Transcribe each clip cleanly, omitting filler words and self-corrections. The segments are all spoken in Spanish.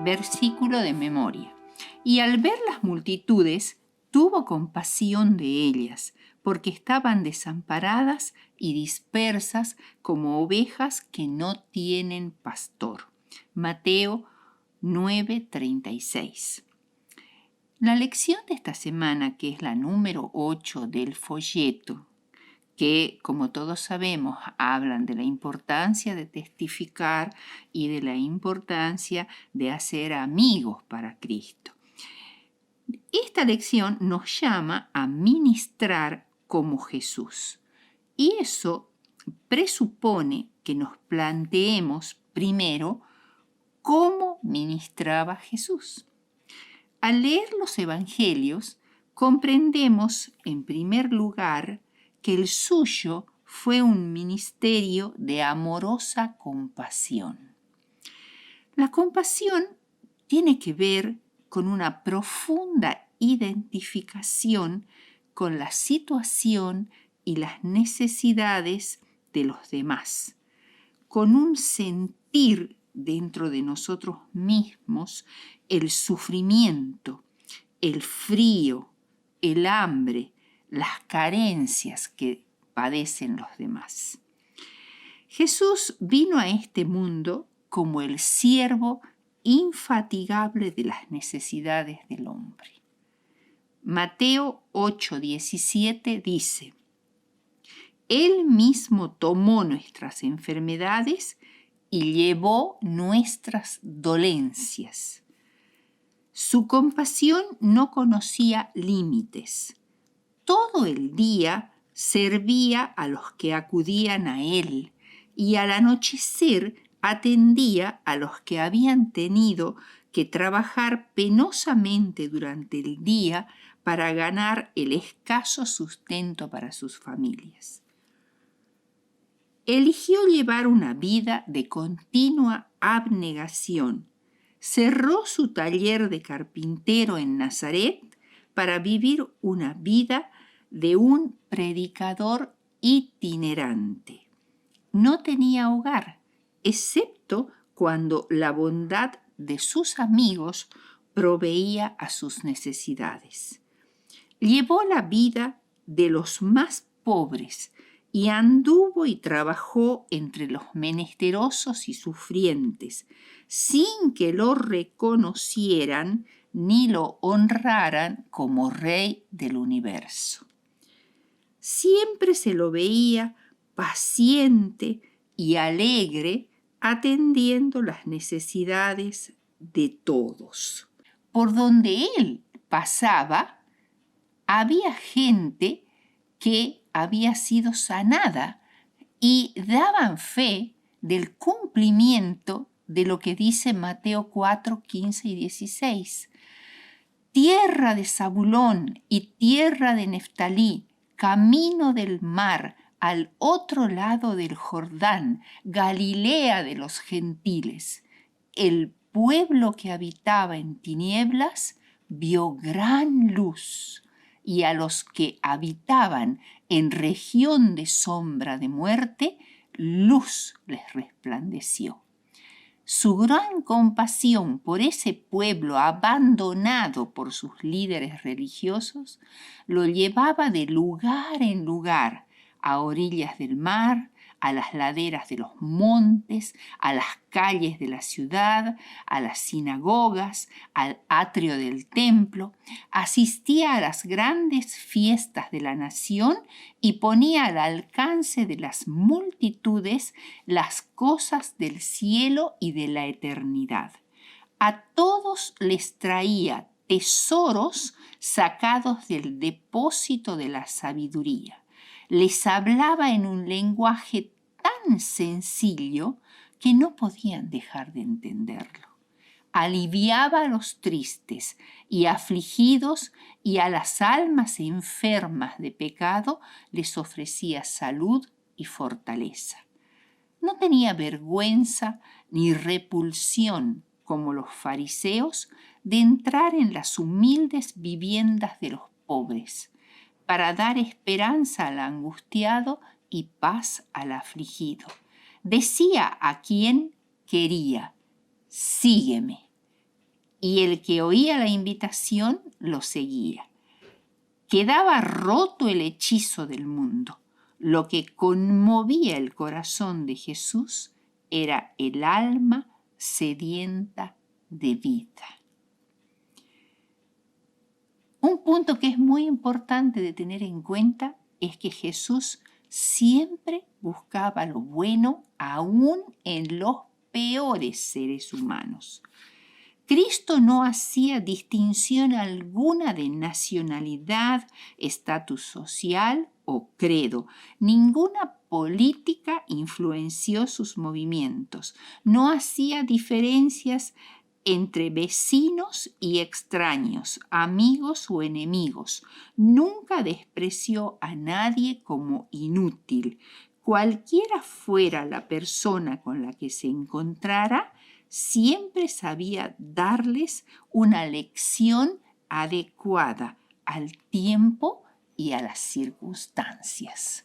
versículo de memoria. Y al ver las multitudes, tuvo compasión de ellas, porque estaban desamparadas y dispersas como ovejas que no tienen pastor. Mateo 9:36. La lección de esta semana, que es la número 8 del folleto, que, como todos sabemos, hablan de la importancia de testificar y de la importancia de hacer amigos para Cristo. Esta lección nos llama a ministrar como Jesús. Y eso presupone que nos planteemos primero cómo ministraba Jesús. Al leer los evangelios, comprendemos, en primer lugar, que el suyo fue un ministerio de amorosa compasión. La compasión tiene que ver con una profunda identificación con la situación y las necesidades de los demás, con un sentir dentro de nosotros mismos el sufrimiento, el frío, el hambre, las carencias que padecen los demás. Jesús vino a este mundo como el siervo infatigable de las necesidades del hombre. Mateo 8:17 dice: Él mismo tomó nuestras enfermedades y llevó nuestras dolencias. Su compasión no conocía límites. Todo el día servía a los que acudían a él y al anochecer atendía a los que habían tenido que trabajar penosamente durante el día para ganar el escaso sustento para sus familias. Eligió llevar una vida de continua abnegación. Cerró su taller de carpintero en Nazaret para vivir una vida de un predicador itinerante. No tenía hogar, excepto cuando la bondad de sus amigos proveía a sus necesidades. Llevó la vida de los más pobres y anduvo y trabajó entre los menesterosos y sufrientes, sin que lo reconocieran ni lo honraran como rey del universo. Siempre se lo veía paciente y alegre, atendiendo las necesidades de todos. Por donde él pasaba, había gente que había sido sanada y daban fe del cumplimiento de lo que dice Mateo 4, 15 y 16. Tierra de Zabulón y tierra de Neftalí, camino del mar, al otro lado del Jordán, Galilea de los gentiles. El pueblo que habitaba en tinieblas vio gran luz, y a los que habitaban en región de sombra de muerte, luz les resplandeció. Su gran compasión por ese pueblo abandonado por sus líderes religiosos lo llevaba de lugar en lugar, a orillas del mar, a las laderas de los montes, a las calles de la ciudad, a las sinagogas, al atrio del templo. Asistía a las grandes fiestas de la nación y ponía al alcance de las multitudes las cosas del cielo y de la eternidad. A todos les traía tesoros sacados del depósito de la sabiduría. Les hablaba en un lenguaje tan sencillo que no podían dejar de entenderlo. Aliviaba a los tristes y afligidos, y a las almas enfermas de pecado les ofrecía salud y fortaleza. No tenía vergüenza ni repulsión, como los fariseos, de entrar en las humildes viviendas de los pobres, para dar esperanza al angustiado y paz al afligido. Decía a quien quería: sígueme. y el que oía la invitación lo seguía. Quedaba roto el hechizo del mundo. Lo que conmovía el corazón de Jesús era el alma sedienta de vida. Un punto que es muy importante de tener en cuenta es que Jesús siempre buscaba lo bueno aún en los peores seres humanos. Cristo no hacía distinción alguna de nacionalidad, estatus social o credo. Ninguna política influenció sus movimientos. No hacía diferencias entre vecinos y extraños, amigos o enemigos. Nunca despreció a nadie como inútil. Cualquiera fuera la persona con la que se encontrara, siempre sabía darles una lección adecuada al tiempo y a las circunstancias.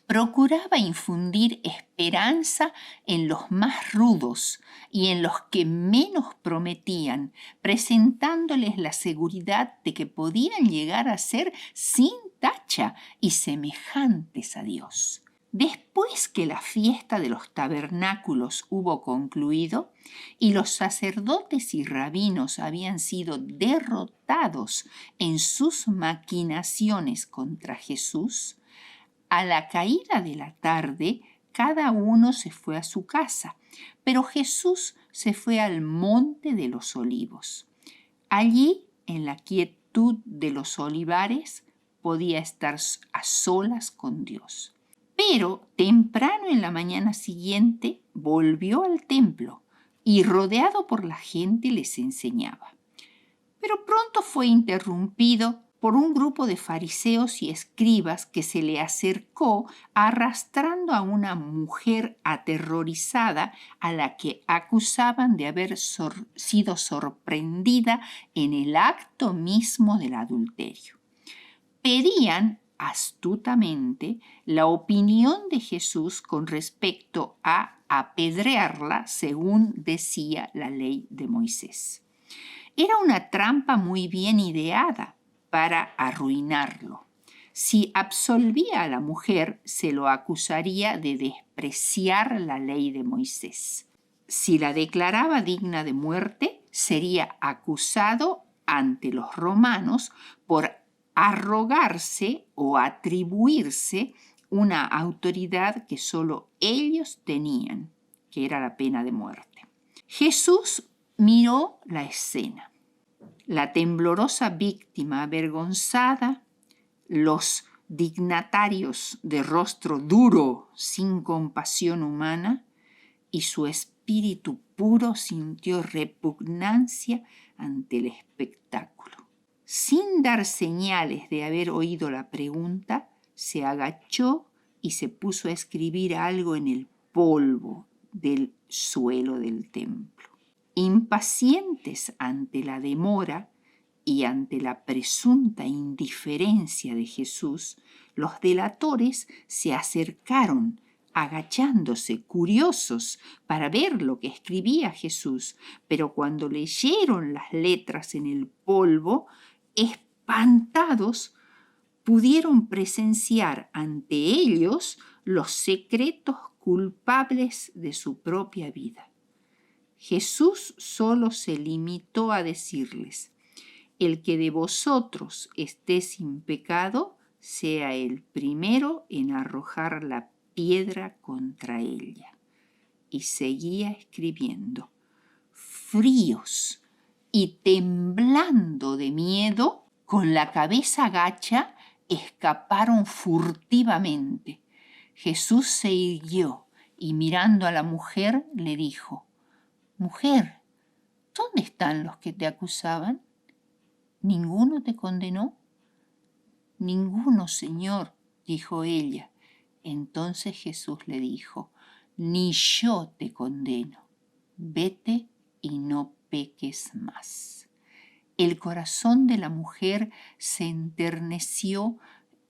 Procuraba infundir esperanza en los más rudos y en los que menos prometían, presentándoles la seguridad de que podían llegar a ser sin tacha y semejantes a Dios. Después que la fiesta de los tabernáculos hubo concluido y los sacerdotes y rabinos habían sido derrotados en sus maquinaciones contra Jesús, a la caída de la tarde cada uno se fue a su casa, pero Jesús se fue al monte de los olivos. Allí, en la quietud de los olivares, podía estar a solas con Dios. Pero temprano en la mañana siguiente volvió al templo y rodeado por la gente les enseñaba. Pero pronto fue interrumpido por un grupo de fariseos y escribas que se le acercó arrastrando a una mujer aterrorizada a la que acusaban de haber sido sorprendida en el acto mismo del adulterio. Pedían astutamente la opinión de Jesús con respecto a apedrearla según decía la ley de Moisés. Era una trampa muy bien ideada para arruinarlo. Si absolvía a la mujer, se lo acusaría de despreciar la ley de Moisés. Si la declaraba digna de muerte, sería acusado ante los romanos por arrogarse o atribuirse una autoridad que solo ellos tenían, que era la pena de muerte. Jesús miró la escena. La temblorosa víctima avergonzada, los dignatarios de rostro duro sin compasión humana, y su espíritu puro sintió repugnancia ante el espectáculo. Sin dar señales de haber oído la pregunta, se agachó y se puso a escribir algo en el polvo del suelo del templo. Impacientes ante la demora y ante la presunta indiferencia de Jesús, los delatores se acercaron, agachándose, curiosos, para ver lo que escribía Jesús, pero cuando leyeron las letras en el polvo, espantados, pudieron presenciar ante ellos los secretos culpables de su propia vida. Jesús solo se limitó a decirles: el que de vosotros esté sin pecado, sea el primero en arrojar la piedra contra ella. Y seguía escribiendo. Fríos y temblando de miedo, con la cabeza gacha, escaparon furtivamente. Jesús se irguió y mirando a la mujer le dijo: Mujer, ¿dónde están los que te acusaban? ¿Ninguno te condenó? Ninguno, Señor, dijo ella. Entonces Jesús le dijo: ni yo te condeno. Vete y no peques más. El corazón de la mujer se enterneció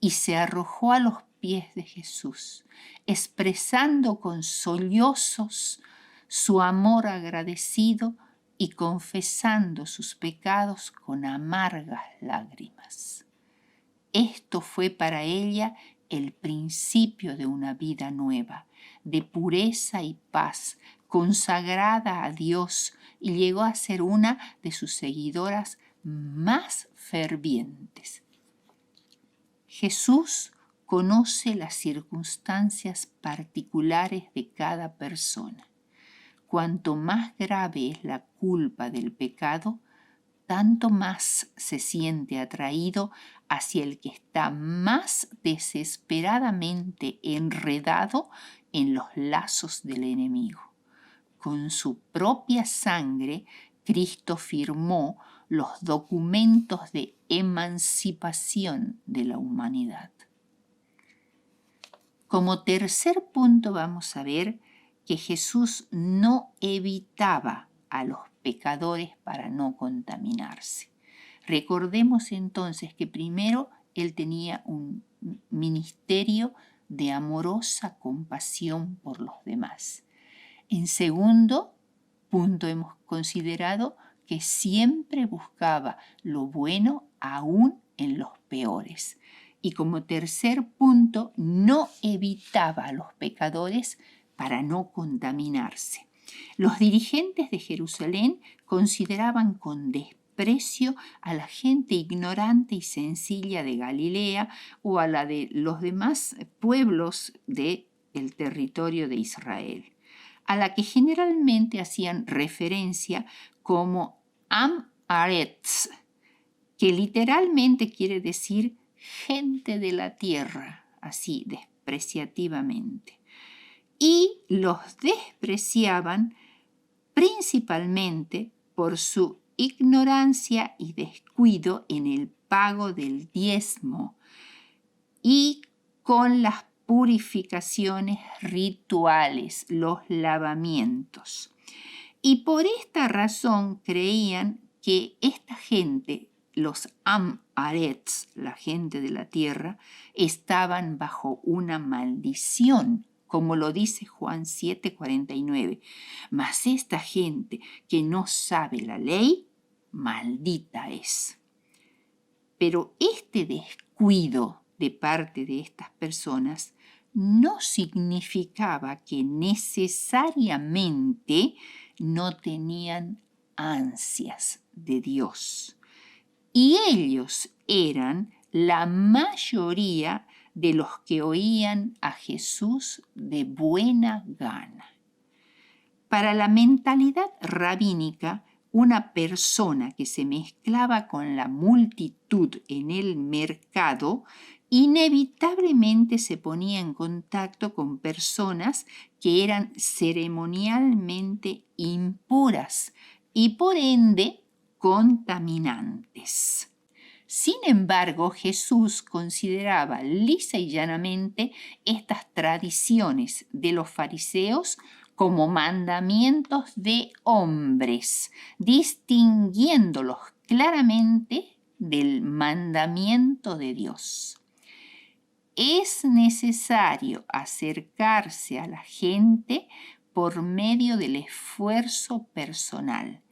y se arrojó a los pies de Jesús, expresando con sollozos su amor agradecido y confesando sus pecados con amargas lágrimas. Esto fue para ella el principio de una vida nueva, de pureza y paz, consagrada a Dios, y llegó a ser una de sus seguidoras más fervientes. Jesús conoce las circunstancias particulares de cada persona. Cuanto más grave es la culpa del pecado, tanto más se siente atraído hacia el que está más desesperadamente enredado en los lazos del enemigo. Con su propia sangre, Cristo firmó los documentos de emancipación de la humanidad. Como tercer punto vamos a ver que Jesús no evitaba a los pecadores para no contaminarse. Recordemos entonces que primero él tenía un ministerio de amorosa compasión por los demás. En segundo punto hemos considerado que siempre buscaba lo bueno aún en los peores. Y como tercer punto, no evitaba a los pecadores para no contaminarse. Los dirigentes de Jerusalén consideraban con desprecio a la gente ignorante y sencilla de Galilea o a la de los demás pueblos del territorio de Israel, a la que generalmente hacían referencia como Am-Aretz, que literalmente quiere decir gente de la tierra, así despreciativamente. Y los despreciaban principalmente por su ignorancia y descuido en el pago del diezmo y con las purificaciones rituales, los lavamientos. Y por esta razón creían que esta gente, los Am-Aretz, la gente de la tierra, estaban bajo una maldición, como lo dice Juan 7:49. Mas esta gente que no sabe la ley, maldita es. Pero este descuido de parte de estas personas no significaba que necesariamente no tenían ansias de Dios. Y ellos eran la mayoría de los que oían a Jesús de buena gana. Para la mentalidad rabínica, una persona que se mezclaba con la multitud en el mercado inevitablemente se ponía en contacto con personas que eran ceremonialmente impuras y por ende contaminantes. Sin embargo, Jesús consideraba lisa y llanamente estas tradiciones de los fariseos como mandamientos de hombres, distinguiéndolos claramente del mandamiento de Dios. Es necesario acercarse a la gente por medio del esfuerzo personal.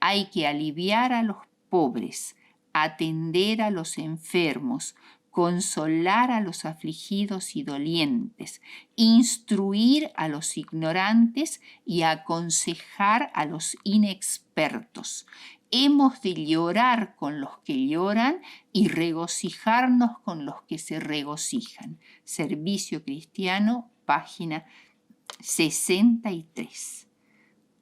Hay que aliviar a los pobres, atender a los enfermos, consolar a los afligidos y dolientes, instruir a los ignorantes y aconsejar a los inexpertos. Hemos de llorar con los que lloran y regocijarnos con los que se regocijan. Servicio Cristiano, página 63.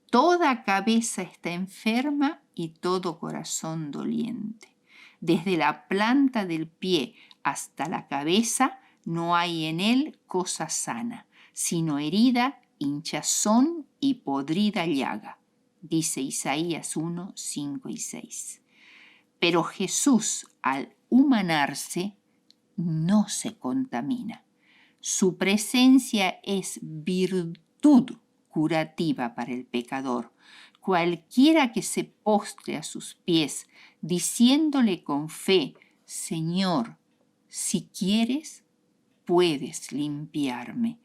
Toda cabeza está enferma y todo corazón doliente. Desde la planta del pie hasta la cabeza no hay en él cosa sana, sino herida, hinchazón y podrida llaga, dice Isaías 1, 5 y 6. Pero Jesús, al humanarse, no se contamina. Su presencia es virtud curativa para el pecador. Cualquiera que se postre a sus pies, diciéndole con fe: Señor, si quieres, puedes limpiarme,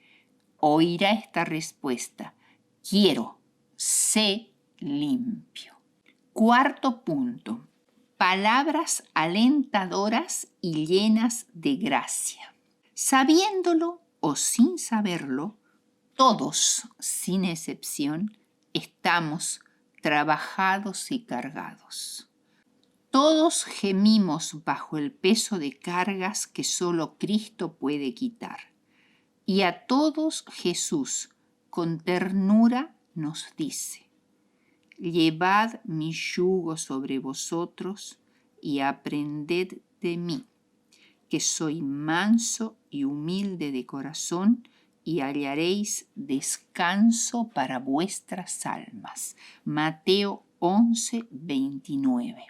oirá esta respuesta: quiero, sé limpio. Cuarto punto. Palabras alentadoras y llenas de gracia. Sabiéndolo o sin saberlo, todos, sin excepción, estamos trabajados y cargados. Todos gemimos bajo el peso de cargas que solo Cristo puede quitar. Y a todos Jesús, con ternura, nos dice: llevad mi yugo sobre vosotros y aprended de mí, que soy manso y humilde de corazón, y hallaréis descanso para vuestras almas. Mateo 11:29.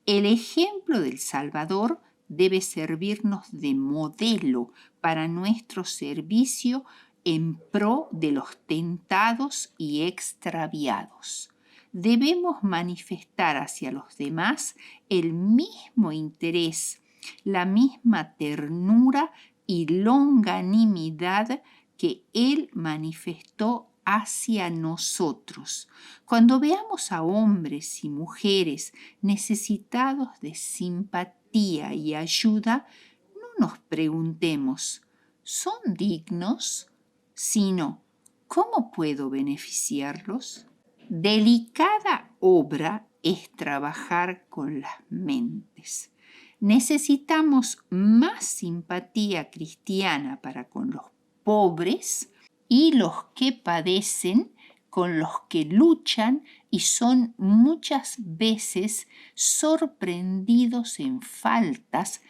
El ejemplo del Salvador debe servirnos de modelo para nuestro servicio en pro de los tentados y extraviados. Debemos manifestar hacia los demás el mismo interés, la misma ternura y longanimidad que Él manifestó hacia nosotros. Cuando veamos a hombres y mujeres necesitados de simpatía y ayuda, no nos preguntemos: ¿son dignos? Sino: ¿cómo puedo beneficiarlos? Delicada obra es trabajar con las mentes. Necesitamos más simpatía cristiana para con los pobres y los que padecen, con los que luchan y son muchas veces sorprendidos en faltas,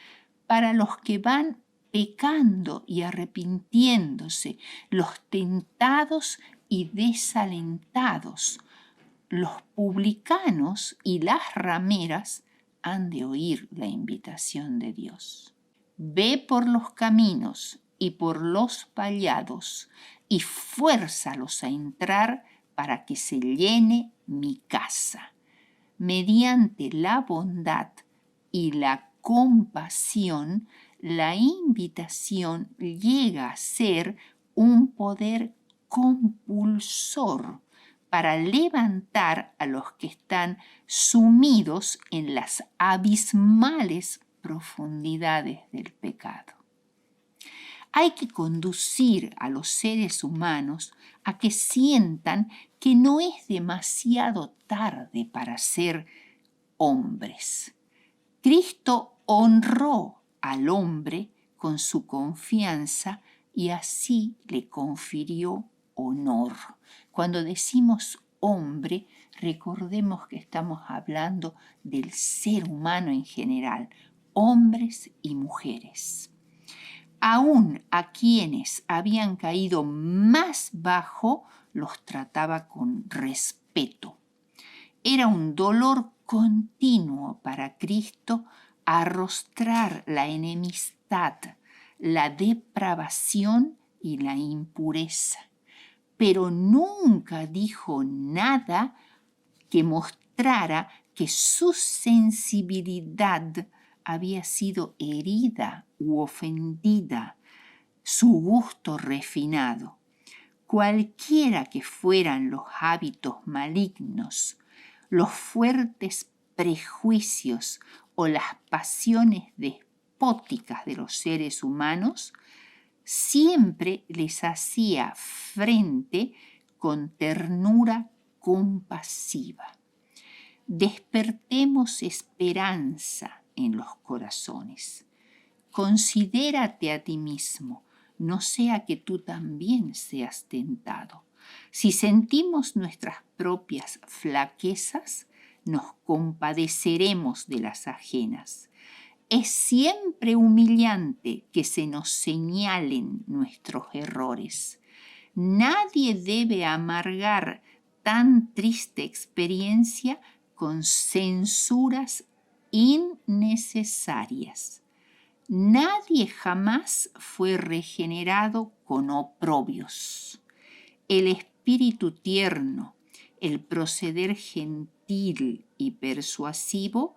para los que van pecando y arrepintiéndose, los tentados y desalentados. Los publicanos y las rameras han de oír la invitación de Dios. Ve por los caminos y por los vallados y fuérzalos a entrar para que se llene mi casa. Mediante la bondad y la compasión, la invitación llega a ser un poder compulsor para levantar a los que están sumidos en las abismales profundidades del pecado. Hay que conducir a los seres humanos a que sientan que no es demasiado tarde para ser hombres. Cristo honró al hombre con su confianza y así le confirió honor. Cuando decimos hombre, recordemos que estamos hablando del ser humano en general, hombres y mujeres. Aún a quienes habían caído más bajo, los trataba con respeto. Era un dolor continuo para Cristo arrostrar la enemistad, la depravación y la impureza, pero nunca dijo nada que mostrara que su sensibilidad había sido herida u ofendida, su gusto refinado. Cualquiera que fueran los hábitos malignos, los fuertes prejuicios o las pasiones despóticas de los seres humanos, siempre les hacía frente con ternura compasiva. Despertemos esperanza en los corazones. Considérate a ti mismo, no sea que tú también seas tentado. Si sentimos nuestras propias flaquezas, nos compadeceremos de las ajenas. Es siempre humillante que se nos señalen nuestros errores. Nadie debe amargar tan triste experiencia con censuras innecesarias. Nadie jamás fue regenerado con oprobios. El espíritu tierno, el proceder gentil y persuasivo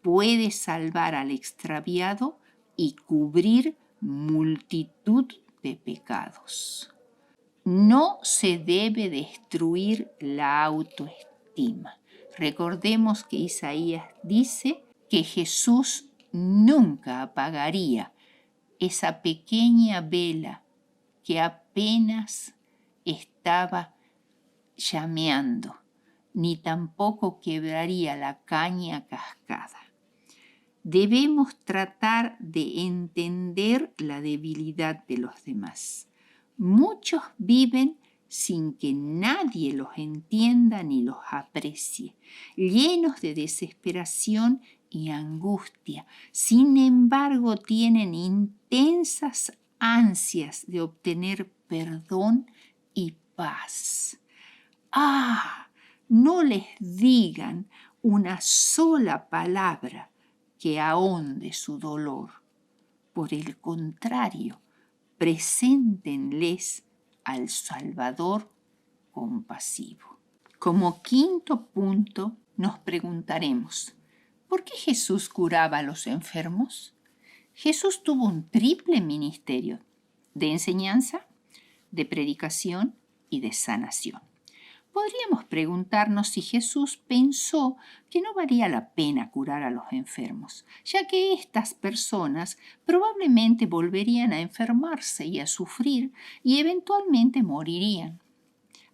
puede salvar al extraviado y cubrir multitud de pecados. No se debe destruir la autoestima. Recordemos que Isaías dice que Jesús nunca apagaría esa pequeña vela que apenas estaba llameando, ni tampoco quebraría la caña cascada. Debemos tratar de entender la debilidad de los demás. Muchos viven sin que nadie los entienda ni los aprecie, llenos de desesperación y angustia. Sin embargo, tienen intensas ansias de obtener perdón y paz. No les digan una sola palabra que ahonde su dolor. Por el contrario, preséntenles al Salvador compasivo. Como quinto punto, nos preguntaremos, ¿por qué Jesús curaba a los enfermos? Jesús tuvo un triple ministerio de enseñanza, de predicación y de sanación. Podríamos preguntarnos si Jesús pensó que no valía la pena curar a los enfermos, ya que estas personas probablemente volverían a enfermarse y a sufrir y eventualmente morirían.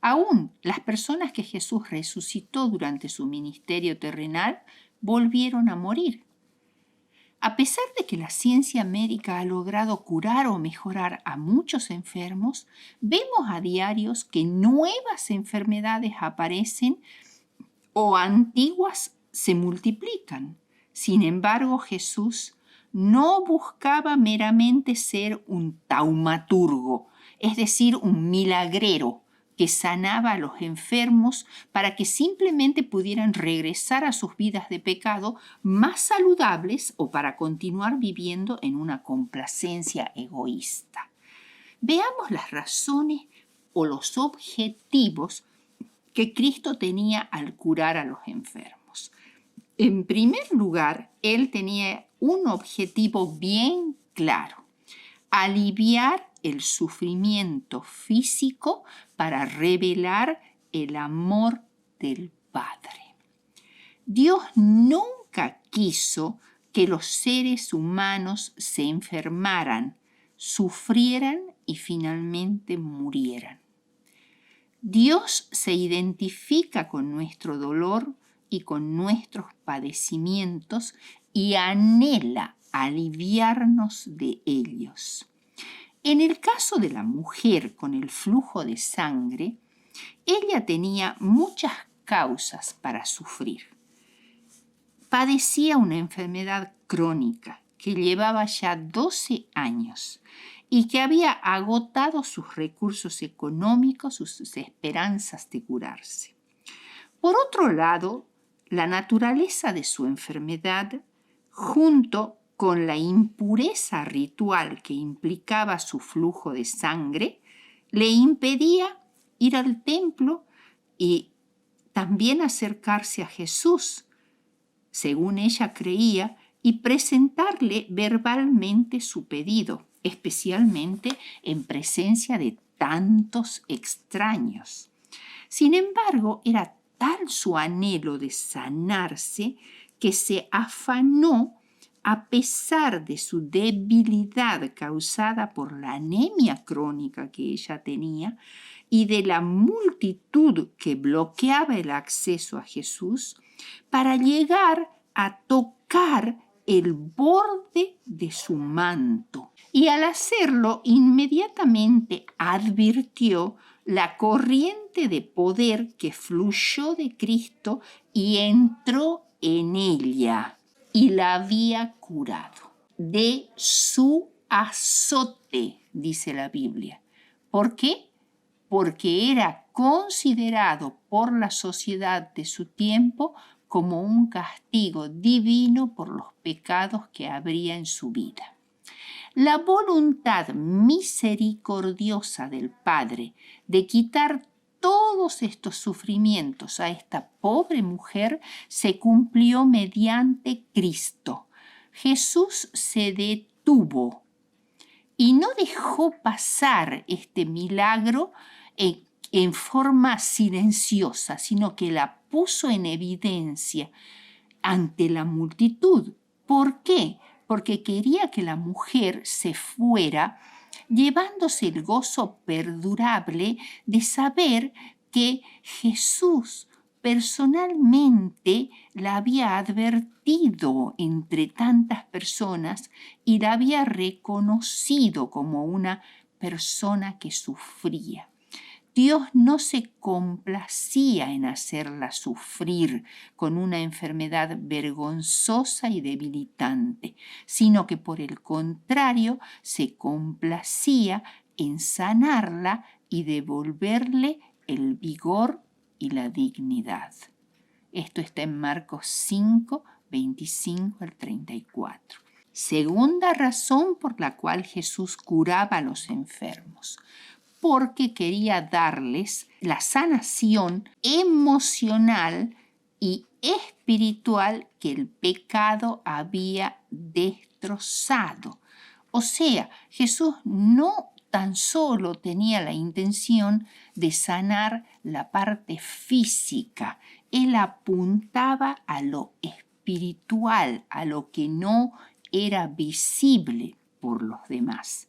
Aún las personas que Jesús resucitó durante su ministerio terrenal volvieron a morir. A pesar de que la ciencia médica ha logrado curar o mejorar a muchos enfermos, vemos a diario que nuevas enfermedades aparecen o antiguas se multiplican. Sin embargo, Jesús no buscaba meramente ser un taumaturgo, es decir, un milagrero que sanaba a los enfermos para que simplemente pudieran regresar a sus vidas de pecado más saludables o para continuar viviendo en una complacencia egoísta. Veamos las razones o los objetivos que Cristo tenía al curar a los enfermos. En primer lugar, Él tenía un objetivo bien claro: aliviar el sufrimiento físico para revelar el amor del Padre. Dios nunca quiso que los seres humanos se enfermaran, sufrieran y finalmente murieran. Dios se identifica con nuestro dolor y con nuestros padecimientos y anhela aliviarnos de ellos. En el caso de la mujer con el flujo de sangre, ella tenía muchas causas para sufrir. Padecía una enfermedad crónica que llevaba ya 12 años y que había agotado sus recursos económicos, sus esperanzas de curarse. Por otro lado, la naturaleza de su enfermedad, junto con la impureza ritual que implicaba su flujo de sangre, le impedía ir al templo y también acercarse a Jesús, según ella creía, y presentarle verbalmente su pedido, especialmente en presencia de tantos extraños. Sin embargo, era tal su anhelo de sanarse que se afanó, a pesar de su debilidad causada por la anemia crónica que ella tenía y de la multitud que bloqueaba el acceso a Jesús, para llegar a tocar el borde de su manto. Y al hacerlo, inmediatamente advirtió la corriente de poder que fluyó de Cristo y entró en ella y la había curado. De su azote, dice la Biblia. ¿Por qué? Porque era considerado por la sociedad de su tiempo como un castigo divino por los pecados que habría en su vida. La voluntad misericordiosa del Padre de quitar todos estos sufrimientos a esta pobre mujer se cumplió mediante Cristo. Jesús se detuvo y no dejó pasar este milagro en forma silenciosa, sino que la puso en evidencia ante la multitud. ¿Por qué? Porque quería que la mujer se fuera llevándose el gozo perdurable de saber que Jesús personalmente la había advertido entre tantas personas y la había reconocido como una persona que sufría. Dios no se complacía en hacerla sufrir con una enfermedad vergonzosa y debilitante, sino que por el contrario se complacía en sanarla y devolverle el vigor y la dignidad. Esto está en Marcos 5, 25 al 34. Segunda razón por la cual Jesús curaba a los enfermos, porque quería darles la sanación emocional y espiritual que el pecado había destrozado. O sea, Jesús no tan solo tenía la intención de sanar la parte física, él apuntaba a lo espiritual, a lo que no era visible por los demás.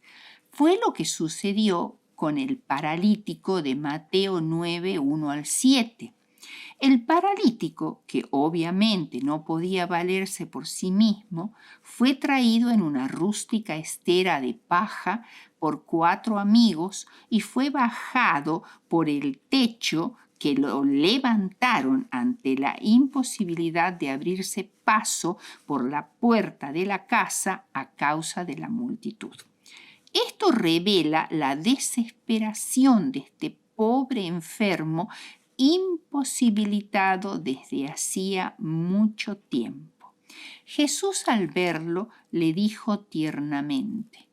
Fue lo que sucedió con el paralítico de Mateo 9, 1 al 7. El paralítico, que obviamente no podía valerse por sí mismo, fue traído en una rústica estera de paja por 4 amigos y fue bajado por el techo, que lo levantaron ante la imposibilidad de abrirse paso por la puerta de la casa a causa de la multitud. Esto revela la desesperación de este pobre enfermo imposibilitado desde hacía mucho tiempo. Jesús, al verlo, le dijo tiernamente: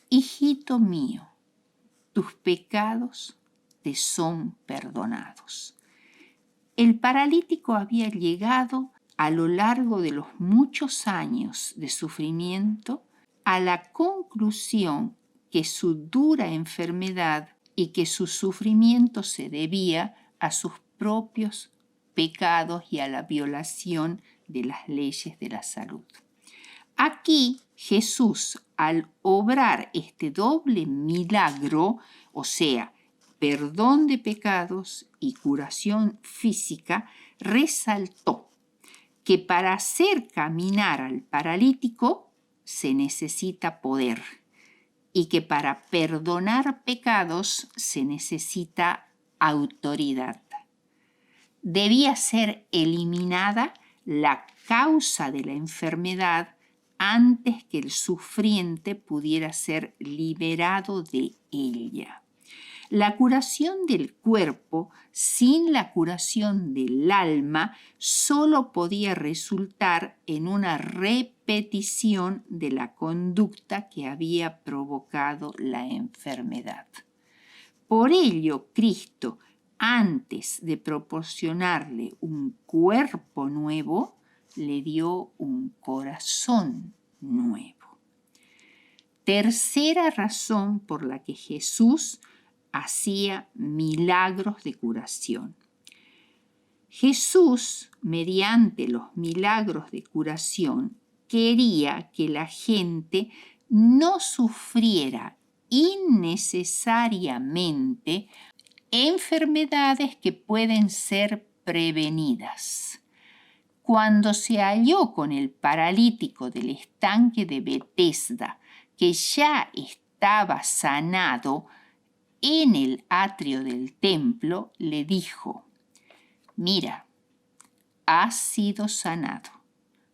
«Hijito mío, tus pecados te son perdonados». El paralítico había llegado a lo largo de los muchos años de sufrimiento a la conclusión que su dura enfermedad y que su sufrimiento se debía a sus propios pecados y a la violación de las leyes de la salud. Aquí Jesús, al obrar este doble milagro, o sea, perdón de pecados y curación física, resaltó que para hacer caminar al paralítico se necesita poder y que para perdonar pecados se necesita autoridad. Debía ser eliminada la causa de la enfermedad antes que el sufriente pudiera ser liberado de ella. La curación del cuerpo sin la curación del alma solo podía resultar en una repetición de la conducta que había provocado la enfermedad. Por ello, Cristo, antes de proporcionarle un cuerpo nuevo, le dio un corazón nuevo. Tercera razón por la que Jesús hacía milagros de curación. Jesús, mediante los milagros de curación, quería que la gente no sufriera innecesariamente enfermedades que pueden ser prevenidas. Cuando se halló con el paralítico del estanque de Betesda, que ya estaba sanado, en el atrio del templo, le dijo: «Mira, has sido sanado,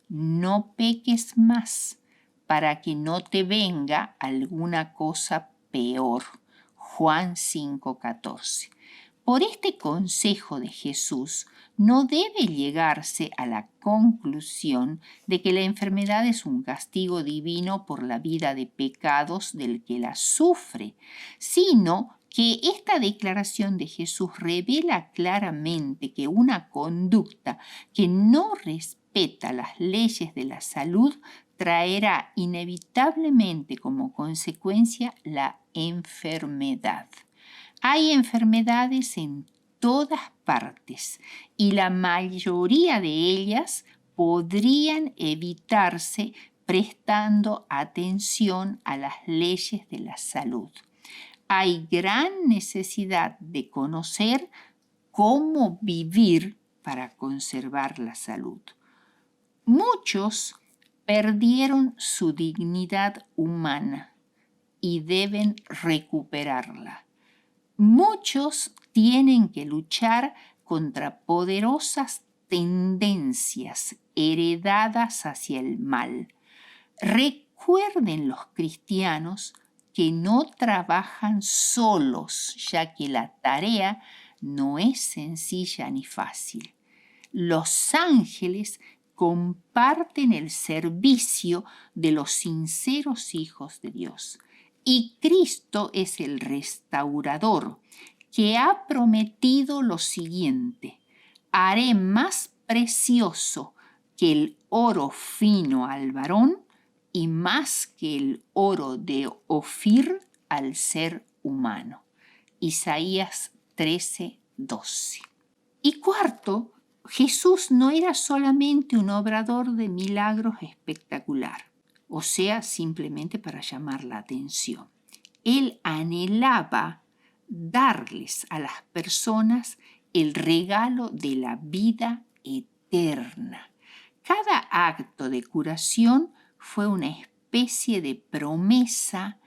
no peques más para que no te venga alguna cosa peor». Juan 5:14. Por este consejo de Jesús no debe llegarse a la conclusión de que la enfermedad es un castigo divino por la vida de pecados del que la sufre, sino que esta declaración de Jesús revela claramente que una conducta que no respeta las leyes de la salud traerá inevitablemente como consecuencia la enfermedad. Hay enfermedades en todas partes y la mayoría de ellas podrían evitarse prestando atención a las leyes de la salud. Hay gran necesidad de conocer cómo vivir para conservar la salud. Muchos perdieron su dignidad humana y deben recuperarla. Muchos tienen que luchar contra poderosas tendencias heredadas hacia el mal. Recuerden los cristianos que no trabajan solos, ya que la tarea no es sencilla ni fácil. Los ángeles comparten el servicio de los sinceros hijos de Dios. Y Cristo es el restaurador que ha prometido lo siguiente: haré más precioso que el oro fino al varón y más que el oro de Ofir al ser humano. Isaías 13:12. Y cuarto, Jesús no era solamente un obrador de milagros espectacular, o sea, simplemente para llamar la atención. Él anhelaba darles a las personas el regalo de la vida eterna. Cada acto de curación fue una especie de promesa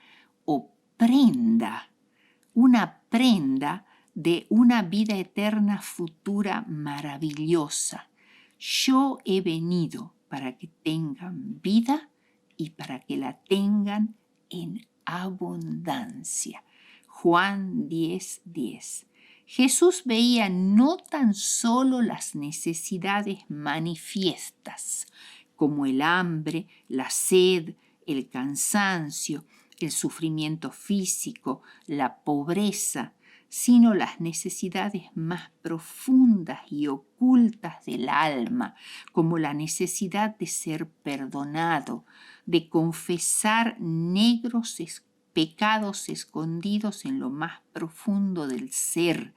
o prenda, una prenda de una vida eterna futura maravillosa. Yo he venido para que tengan vida y para que la tengan en abundancia. Juan 10:10. Jesús veía no tan solo las necesidades manifiestas, como el hambre, la sed, el cansancio, el sufrimiento físico, la pobreza, sino las necesidades más profundas y ocultas del alma, como la necesidad de ser perdonado, de confesar negros pecados escondidos en lo más profundo del ser,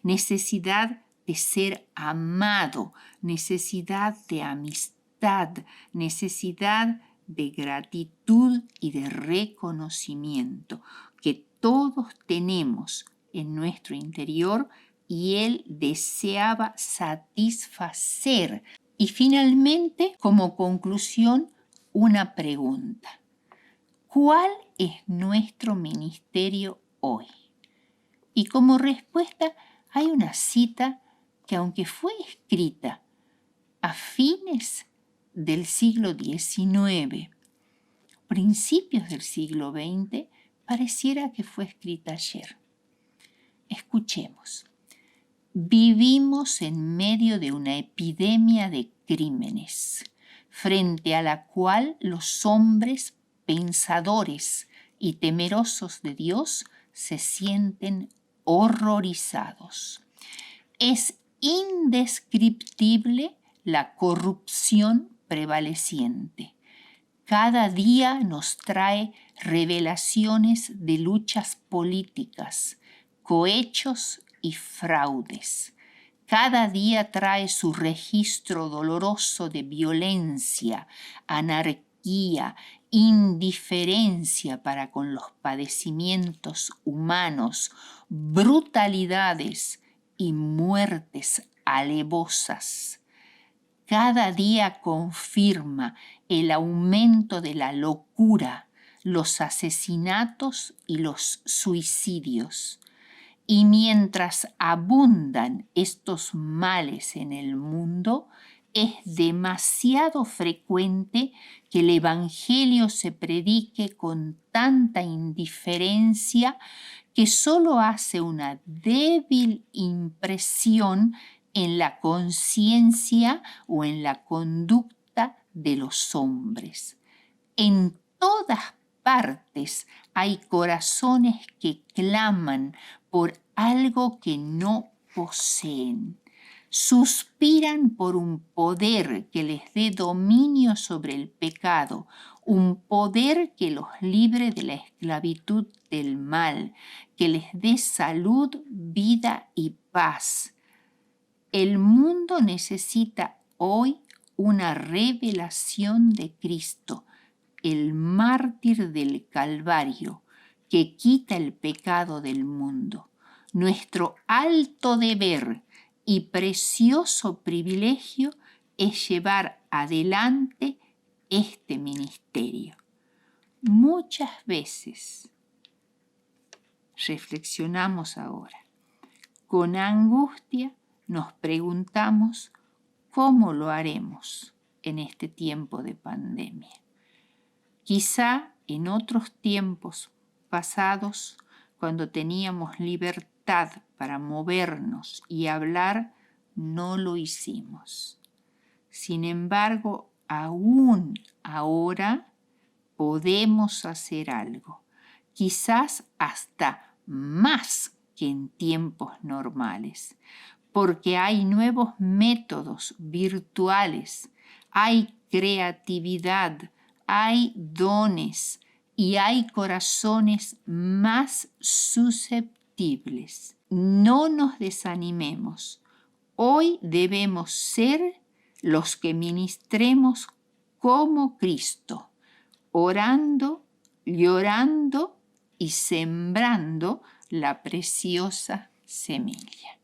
necesidad de ser amado, necesidad de amistad, necesidad de gratitud y de reconocimiento que todos tenemos en nuestro interior y Él deseaba satisfacer. Y finalmente, como conclusión, una pregunta. ¿Cuál es nuestro ministerio hoy? Y como respuesta hay una cita que, aunque fue escrita a fines del siglo XIX, principios del siglo XX, pareciera que fue escrita ayer. Escuchemos. Vivimos en medio de una epidemia de crímenes, frente a la cual los hombres pensadores y temerosos de Dios se sienten horrorizados. Es indescriptible la corrupción prevaleciente. Cada día nos trae revelaciones de luchas políticas, cohechos y fraudes. Cada día trae su registro doloroso de violencia, anarquía, indiferencia para con los padecimientos humanos, brutalidades y muertes alevosas. Cada día confirma el aumento de la locura, los asesinatos y los suicidios. Y mientras abundan estos males en el mundo, es demasiado frecuente que el Evangelio se predique con tanta indiferencia que solo hace una débil impresión en la conciencia o en la conducta de los hombres. En todas partes hay corazones que claman por algo que no poseen. Suspiran por un poder que les dé dominio sobre el pecado, un poder que los libre de la esclavitud del mal, que les dé salud, vida y paz. El mundo necesita hoy una revelación de Cristo, el mártir del Calvario, que quita el pecado del mundo. Nuestro alto deber y precioso privilegio es llevar adelante este ministerio. Muchas veces reflexionamos ahora. Con angustia nos preguntamos cómo lo haremos en este tiempo de pandemia. Quizá en otros tiempos pasados, cuando teníamos libertad para movernos y hablar, no lo hicimos. Sin embargo, aún ahora podemos hacer algo, quizás hasta más que en tiempos normales, porque hay nuevos métodos virtuales, hay creatividad, hay dones y hay corazones más susceptibles. No nos desanimemos. Hoy debemos ser los que ministremos como Cristo, orando, llorando y sembrando la preciosa semilla.